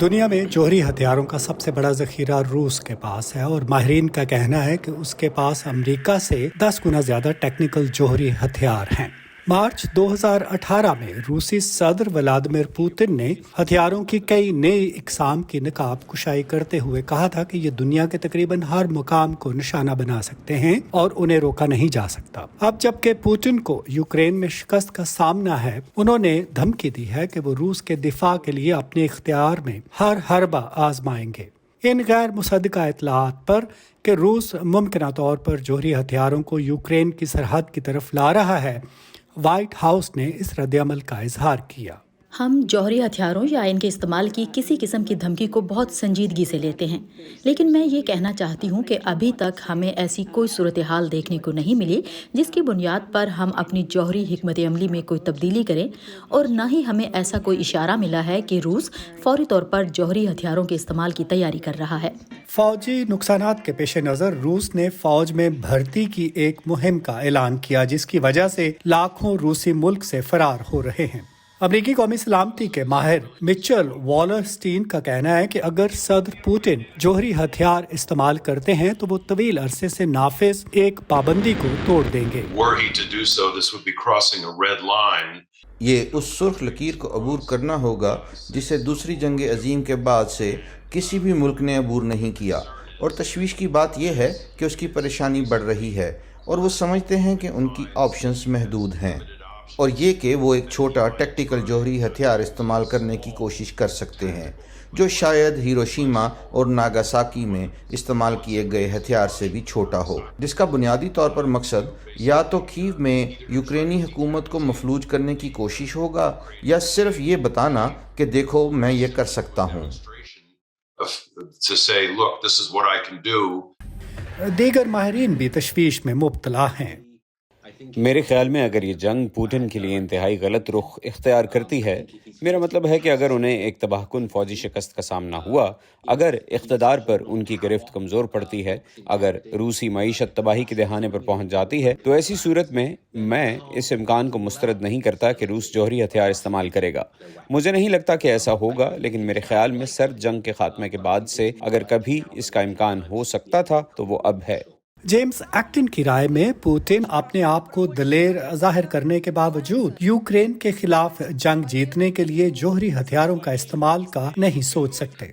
دنیا میں جوہری ہتھیاروں کا سب سے بڑا ذخیرہ روس کے پاس ہے اور ماہرین کا کہنا ہے کہ اس کے پاس امریکہ سے 10 گنا زیادہ ٹیکنیکل جوہری ہتھیار ہیں۔ مارچ 2018 میں روسی صدر ولادیمیر پوتن نے ہتھیاروں کی کئی نئی اقسام کی نقاب کشائی کرتے ہوئے کہا تھا کہ یہ دنیا کے تقریباً ہر مقام کو نشانہ بنا سکتے ہیں اور انہیں روکا نہیں جا سکتا۔ اب جبکہ پوتن کو یوکرین میں شکست کا سامنا ہے، انہوں نے دھمکی دی ہے کہ وہ روس کے دفاع کے لیے اپنے اختیار میں ہر حربہ آزمائیں گے۔ ان غیر مصدقہ اطلاعات پر کہ روس ممکنہ طور پر جوہری ہتھیاروں کو یوکرین کی سرحد کی طرف لا رہا ہے، وائٹ ہاؤس نے اس رد عمل کا اظہار کیا۔ ہم جوہری ہتھیاروں یا ان کے استعمال کی کسی قسم کی دھمکی کو بہت سنجیدگی سے لیتے ہیں، لیکن میں یہ کہنا چاہتی ہوں کہ ابھی تک ہمیں ایسی کوئی صورتحال دیکھنے کو نہیں ملی جس کی بنیاد پر ہم اپنی جوہری حکمت عملی میں کوئی تبدیلی کریں، اور نہ ہی ہمیں ایسا کوئی اشارہ ملا ہے کہ روس فوری طور پر جوہری ہتھیاروں کے استعمال کی تیاری کر رہا ہے۔ فوجی نقصانات کے پیش نظر روس نے فوج میں بھرتی کی ایک مہم کا اعلان کیا جس کی وجہ سے لاکھوں روسی ملک سے فرار ہو رہے ہیں۔ امریکی قومی سلامتی کے ماہر مچل والرسٹین کا کہنا ہے کہ اگر صدر پوتن جوہری ہتھیار استعمال کرتے ہیں تو وہ طویل عرصے سے نافذ ایک پابندی کو توڑ دیں گے۔ یہ اس سرخ لکیر کو عبور کرنا ہوگا جسے دوسری جنگ عظیم کے بعد سے کسی بھی ملک نے عبور نہیں کیا، اور تشویش کی بات یہ ہے کہ اس کی پریشانی بڑھ رہی ہے اور وہ سمجھتے ہیں کہ ان کی آپشنز محدود ہیں، اور یہ کہ وہ ایک چھوٹا ٹیکٹیکل جوہری ہتھیار استعمال کرنے کی کوشش کر سکتے ہیں جو شاید ہیروشیما اور ناگاساکی میں استعمال کیے گئے ہتھیار سے بھی چھوٹا ہو، جس کا بنیادی طور پر مقصد یا تو کیو میں یوکرینی حکومت کو مفلوج کرنے کی کوشش ہوگا یا صرف یہ بتانا کہ دیکھو میں یہ کر سکتا ہوں۔ دیگر ماہرین بھی تشویش میں مبتلا ہیں۔ میرے خیال میں اگر یہ جنگ پوتن کے لیے انتہائی غلط رخ اختیار کرتی ہے، میرا مطلب ہے کہ اگر انہیں ایک تباہ کن فوجی شکست کا سامنا ہوا، اگر اقتدار پر ان کی گرفت کمزور پڑتی ہے، اگر روسی معیشت تباہی کے دہانے پر پہنچ جاتی ہے، تو ایسی صورت میں اس امکان کو مسترد نہیں کرتا کہ روس جوہری ہتھیار استعمال کرے گا۔ مجھے نہیں لگتا کہ ایسا ہوگا، لیکن میرے خیال میں سرد جنگ کے خاتمے کے بعد سے اگر کبھی اس کا امکان ہو سکتا تھا تو وہ اب ہے۔ جیمز ایکٹن کی رائے میں پوتن اپنے آپ کو دلیر ظاہر کرنے کے باوجود یوکرین کے خلاف جنگ جیتنے کے لیے جوہری ہتھیاروں کا استعمال کا نہیں سوچ سکتے۔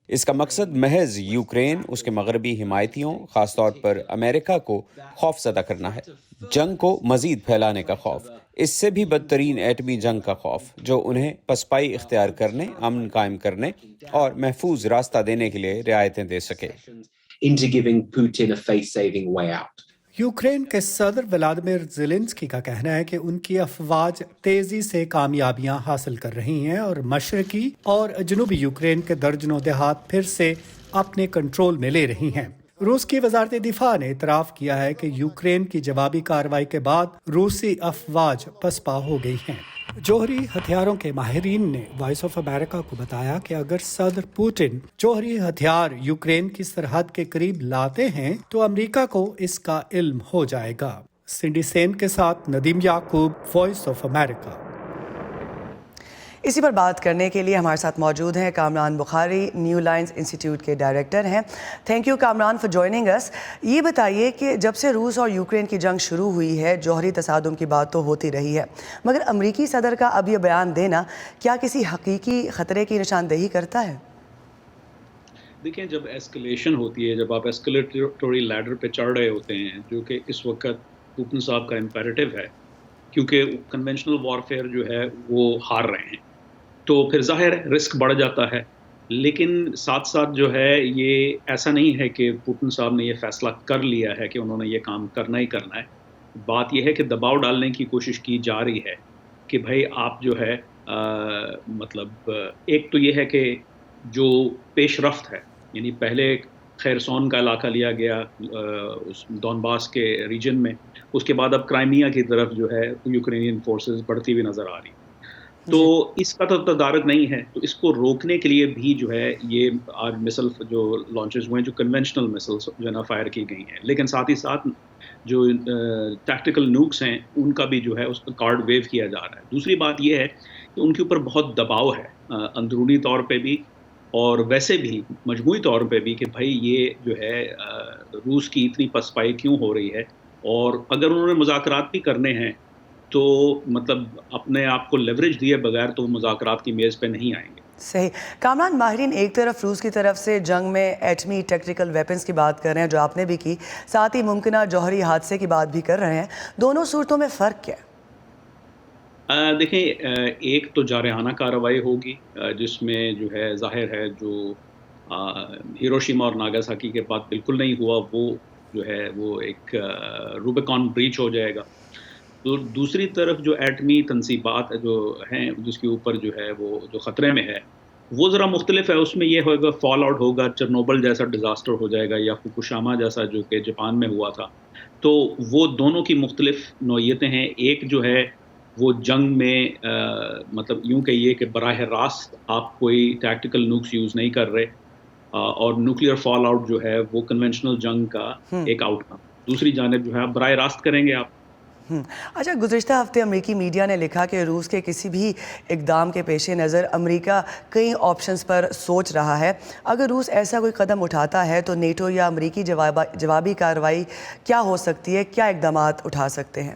اس کا مقصد محض یوکرین، اس کے مغربی حمایتیوں، خاص طور پر امریکہ کو خوف زدہ کرنا ہے، جنگ کو مزید پھیلانے کا خوف، اس سے بھی بدترین ایٹمی جنگ کا خوف جو انہیں پسپائی اختیار کرنے، امن قائم کرنے اور محفوظ راستہ دینے کے لیے رعایتیں دے سکے۔ یوکرین کے صدر ولادیمیر زیلنسکی کا کہنا ہے کہ ان کی افواج تیزی سے کامیابیاں حاصل کر رہی ہیں اور مشرقی اور جنوبی یوکرین کے درجنوں دیہات پھر سے اپنے کنٹرول میں لے رہی ہیں۔ روس کی وزارت دفاع نے اعتراف کیا ہے کہ یوکرین کی جوابی کارروائی کے بعد روسی افواج پسپا ہو گئی ہیں۔ جوہری ہتھیاروں کے ماہرین نے وائس آف امریکہ کو بتایا کہ اگر صدر پوتن جوہری ہتھیار یوکرین کی سرحد کے قریب لاتے ہیں تو امریکہ کو اس کا علم ہو جائے گا۔ سنڈی سین کے ساتھ ندیم یعقوب، وائس آف امریکہ۔ اسی پر بات کرنے کے لیے ہمارے ساتھ موجود ہیں Kamran Bukhari, New Lines Institute کے ڈائریکٹر ہیں۔ Thank you Kamran for joining us. یہ بتائیے کہ جب سے روس اور یوکرین کی جنگ شروع ہوئی ہے، جوہری تصادم کی بات تو ہوتی رہی ہے، مگر امریکی صدر کا اب یہ بیان دینا کیا کسی حقیقی خطرے کی نشاندہی کرتا ہے؟ دیکھیں، جب ایسکلیشن ہوتی ہے، جب آپ ایسکلیٹوری لیڈر پہ چڑھ رہے ہوتے ہیں، جو کہ اس وقت پوتن صاحب کا امپیریٹو ہے، کیونکہ کنونشنل وارفیئر جو ہے وہ ہار رہے ہیں، تو پھر ظاہر رسک بڑھ جاتا ہے۔ لیکن ساتھ ساتھ جو ہے یہ ایسا نہیں ہے کہ پوتن صاحب نے یہ فیصلہ کر لیا ہے کہ انہوں نے یہ کام کرنا ہی کرنا ہے۔ بات یہ ہے کہ دباؤ ڈالنے کی کوشش کی جا رہی ہے کہ بھائی آپ جو ہے مطلب ایک تو یہ ہے کہ جو پیش رفت ہے، یعنی پہلے خیرسون کا علاقہ لیا گیا اس دونباس کے ریجن میں، اس کے بعد اب کرائمیا کی طرف جو ہے یوکرینین فورسز بڑھتی ہوئی نظر آ رہی، تو اس کا تو تدارک نہیں ہے۔ تو اس کو روکنے کے لیے بھی جو ہے یہ آج مسل جو لانچز ہوئے ہیں، جو کنونشنل مسلس جو ہے نا فائر کی گئی ہیں، لیکن ساتھ ہی ساتھ جو ٹیکٹیکل نوکس ہیں ان کا بھی جو ہے اس کا کارڈ ویو کیا جا رہا ہے. دوسری بات یہ ہے کہ ان کے اوپر بہت دباؤ ہے اندرونی طور پہ بھی اور ویسے بھی مجموعی طور پہ بھی کہ بھائی یہ جو ہے روس کی اتنی پسپائی کیوں ہو رہی ہے, اور اگر انہوں نے مذاکرات بھی کرنے ہیں تو مطلب اپنے آپ کو لیوریج دیے بغیر تو مذاکرات کی میز پہ نہیں آئیں گے. صحیح. کامران, ماہرین ایک طرف روس کی طرف سے جنگ میں ایٹمی ٹیکٹیکل ویپنز کی بات کر رہے ہیں جو آپ نے بھی کی, ساتھ ہی ممکنہ جوہری حادثے کی بات بھی کر رہے ہیں. دونوں صورتوں میں فرق کیا ہے؟ دیکھیں, ایک تو جارحانہ کارروائی ہوگی جس میں جو ہے ظاہر ہے جو ہیروشیما اور ناگاساکی کے بعد بالکل نہیں ہوا, وہ جو ہے وہ ایک روبیکان بریچ ہو جائے گا. تو دوسری طرف جو ایٹمی تنصیبات جو ہیں جس کے اوپر جو ہے وہ جو خطرے میں ہے وہ ذرا مختلف ہے. اس میں یہ ہوگا فال آؤٹ ہوگا, چرنوبل جیسا ڈیزاسٹر ہو جائے گا یا فوکوشیما جیسا جو کہ جاپان میں ہوا تھا. تو وہ دونوں کی مختلف نوعیتیں ہیں. ایک جو ہے وہ جنگ میں مطلب یوں کہیے کہ براہ راست آپ کوئی ٹیکٹیکل نوکس یوز نہیں کر رہے, اور نیوکلیئر فال آؤٹ جو ہے وہ کنونشنل جنگ کا ایک آؤٹ کم. دوسری جانب جو ہے آپ براہ راست کریں گے آپ. اچھا, گزشتہ ہفتے امریکی میڈیا نے لکھا کہ روس کے کسی بھی اقدام کے پیش نظر امریکہ کئی آپشنز پر سوچ رہا ہے. اگر روس ایسا کوئی قدم اٹھاتا ہے تو نیٹو یا امریکی جوابی کارروائی کیا ہو سکتی ہے؟ کیا اقدامات اٹھا سکتے ہیں؟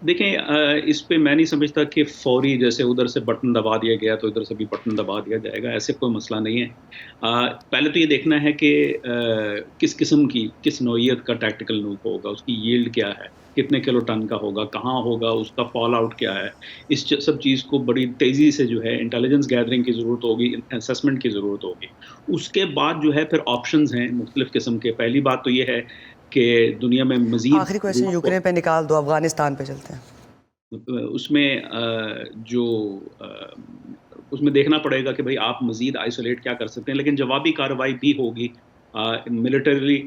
دیکھیں, اس پہ میں نہیں سمجھتا کہ فوری جیسے ادھر سے بٹن دبا دیا گیا تو ادھر سے بھی بٹن دبا دیا جائے گا, ایسے کوئی مسئلہ نہیں ہے. پہلے تو یہ دیکھنا ہے کہ کس قسم کی کس نوعیت کا ٹیکٹیکل نوک ہوگا, اس کی ییلڈ کیا ہے, کتنے کلو ٹن کا ہوگا, کہاں ہوگا, اس کا فال آؤٹ کیا ہے. اس سب چیز کو بڑی تیزی سے جو ہے انٹیلیجنس گیدرنگ کی ضرورت ہوگی, اسیسمنٹ کی ضرورت ہوگی. اس کے بعد جو ہے پھر آپشنز ہیں مختلف قسم کے. پہلی بات تو یہ ہے کہ دنیا میں مزید آخری کویشچن یوکرین پہ نکال دو, افغانستان پہ چلتے ہیں. اس میں جو اس میں دیکھنا پڑے گا کہ بھئی آپ مزید آئسولیٹ کیا کر سکتے ہیں, لیکن جوابی کارروائی بھی ہوگی ملٹریلی,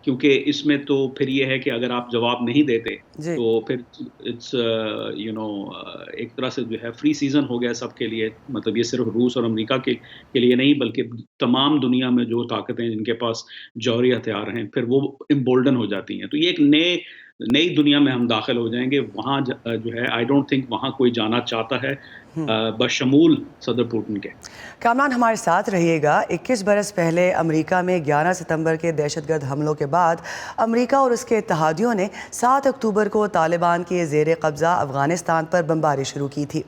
کیونکہ اس میں تو پھر یہ ہے کہ اگر آپ جواب نہیں دیتے تو پھر اٹس ایک طرح سے جو ہے فری سیزن ہو گیا سب کے لیے. مطلب یہ صرف روس اور امریکہ کے لیے نہیں بلکہ تمام دنیا میں جو طاقتیں جن کے پاس جوہری ہتھیار ہیں پھر وہ امبولڈن ہو جاتی ہیں. تو یہ ایک نئی دنیا میں ہم داخل ہو جائیں گے. وہاں جو ہے آئی ڈونٹ تھنک وہاں کوئی جانا چاہتا ہے بشمول صدر پوٹن کے. کامران, ہمارے ساتھ رہیے گا. 21 برس پہلے امریکہ میں 11 ستمبر کے دہشت گرد حملوں کے بعد امریکہ اور اس کے اتحادیوں نے 7 اکتوبر کو طالبان کے زیر قبضہ افغانستان پر بمباری شروع کی تھی.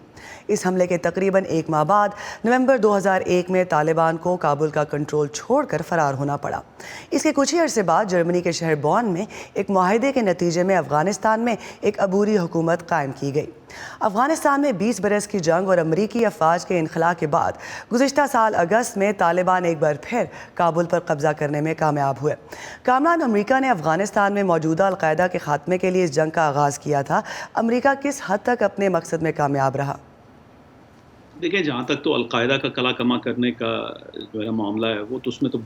اس حملے کے تقریباً 1 ماہ بعد نومبر 2001 میں طالبان کو کابل کا کنٹرول چھوڑ کر فرار ہونا پڑا. اس کے کچھ ہی عرصے بعد جرمنی کے شہر بون میں ایک معاہدے کے نتیجے میں افغانستان میں ایک عبوری حکومت قائم کی گئی. افغانستان میں 20 برس کی جنگ اور امریکی افواج کے انخلاء کے بعد گزشتہ سال اگست میں طالبان ایک بار پھر کابل پر قبضہ کرنے میں کامیاب ہوئے. کامران, امریکہ نے افغانستان میں موجودہ القاعدہ کے خاتمے کے لیے اس جنگ کا آغاز کیا تھا. امریکہ کس حد تک اپنے مقصد میں کامیاب رہا؟ دیکھیں, جہاں تک تو القاعدہ کا کلا کما کرنے کا جو ہے معاملہ ہے وہ تو اس میں تو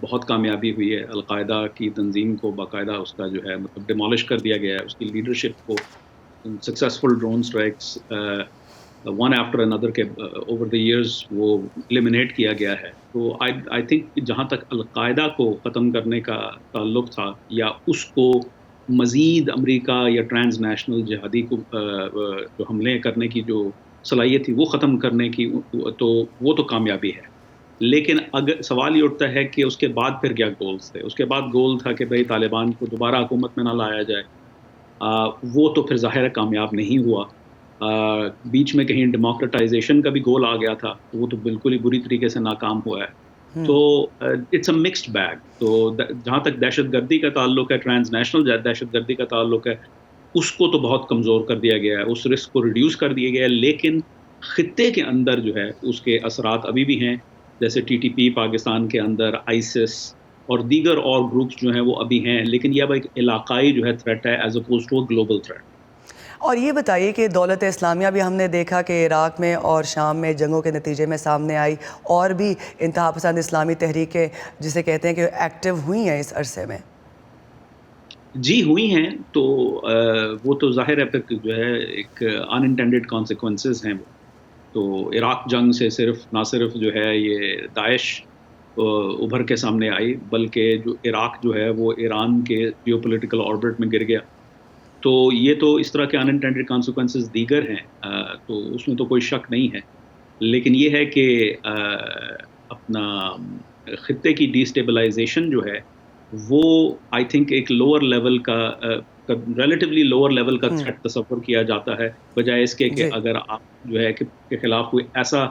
بہت کامیابی ہوئی ہے. القاعدہ کی تنظیم کو باقاعدہ اس کا جو ہے مطلب ڈیمالش کر دیا گیا ہے. اس کی لیڈرشپ کو successful drone strikes one after another کے اوور دی ایئرز وہ ایلیمینیٹ کیا گیا ہے. تو آئی تھنک جہاں تک القاعدہ کو ختم کرنے کا تعلق تھا یا اس کو مزید امریکہ یا ٹرانس نیشنل جہادی کو جو حملے کرنے کی جو صلاحیت تھی وہ ختم کرنے کی, تو وہ تو کامیابی ہے. لیکن اگر سوال یہ اٹھتا ہے کہ اس کے بعد پھر کیا گولز تھے. اس کے بعد گول تھا کہ بھئی طالبان کو دوبارہ حکومت میں نہ لایا جائے. وہ تو پھر ظاہر کامیاب نہیں ہوا. بیچ میں کہیں ڈیموکریٹائزیشن کا بھی گول آ گیا تھا, وہ تو بالکل ہی بری طریقے سے ناکام ہوا ہے. تو اٹس اے مکسڈ بیگ. تو جہاں تک دہشت گردی کا تعلق ہے, ٹرانس نیشنل دہشت گردی کا تعلق ہے, اس کو تو بہت کمزور کر دیا گیا ہے, اس رسک کو ریڈیوس کر دیا گیا ہے. لیکن خطے کے اندر جو ہے اس کے اثرات ابھی بھی ہیں, جیسے TTP پاکستان کے اندر, ISIS اور دیگر اور گروپس جو ہیں وہ ابھی ہیں. لیکن یہ اب ایک علاقائی جو ہے تھریٹ ہے as oppose to global threat. اور یہ بتائیے کہ دولت اسلامیہ بھی ہم نے دیکھا کہ عراق میں اور شام میں جنگوں کے نتیجے میں سامنے آئی, اور بھی انتہا پسند اسلامی تحریکیں جسے کہتے ہیں کہ ایکٹیو ہوئی ہیں اس عرصے میں. جی ہوئی ہیں, تو وہ تو ظاہر ہے پھر جو ہے ایک ان انٹینڈیڈ کانسیکوینسز ہیں وہ. تو عراق جنگ سے نہ صرف جو ہے یہ داعش ابھر کے سامنے آئی، بلکہ جو عراق جو ہے وہ ایران کے جیو پولیٹیکل آربٹ میں گر گیا. تو یہ تو اس طرح کے انانٹینڈیڈ کانسیکوینسز دیگر ہیں، تو اس میں تو کوئی شک نہیں ہے. لیکن یہ ہے کہ اپنا خطے کی ڈی اسٹیبلائزیشن جو ہے وہ آئی تھنک ایک لوور لیول کا ریلیٹیولی لوور لیول کا تھریٹ تصور کیا جاتا ہے، بجائے اس کے کہ اگر آپ جو ہے کے خلاف کوئی ایسا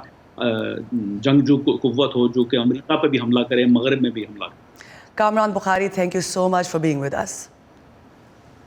جنگجو قوت ہو جو کہ امریکہ پہ بھی حملہ کرے، مغرب میں بھی حملہ کرے. کامران بخاری, thank you so much for being with us.